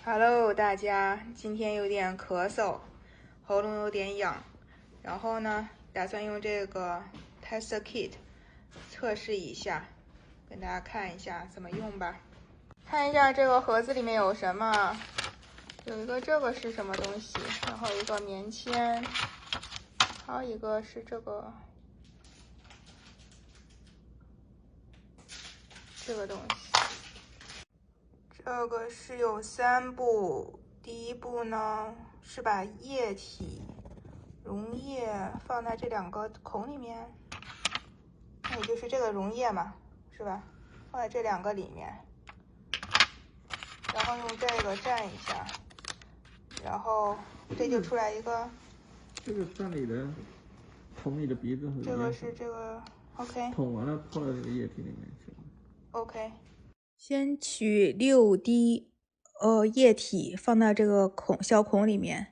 Hello，大家，今天有点咳嗽，喉咙有点痒，然后呢，打算用这个 test kit 测试一下，跟大家看一下怎么用吧。看一下这个盒子里面有什么，有一个这个是什么东西，然后一个棉签，还有一个是这个东西。这个是有3步，第一步呢是把液体溶液放在这2个孔里面，那也就是这个溶液嘛，是吧？放在这2个里面，然后用这个蘸一下，然后这就出来一个。这个蘸你的，捅你的鼻子和这个是这个 ，OK。捅完了泡到这个液体里面去。OK。先取6滴液体放到这个小孔里面，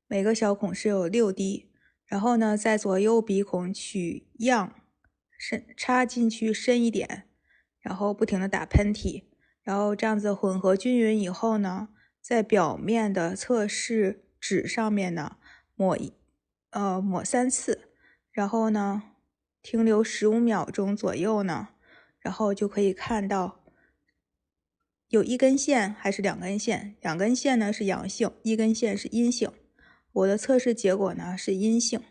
每个小孔是有6滴，然后呢，在左右鼻孔取样，插进去深一点，然后不停的打喷嚏，然后这样子混合均匀以后呢，在表面的测试纸上面呢抹3次，然后呢停留15秒钟左右呢，然后就可以看到有1根线还是2根线，2根线呢是阳性，1根线是阴性。我的测试结果呢是阴性。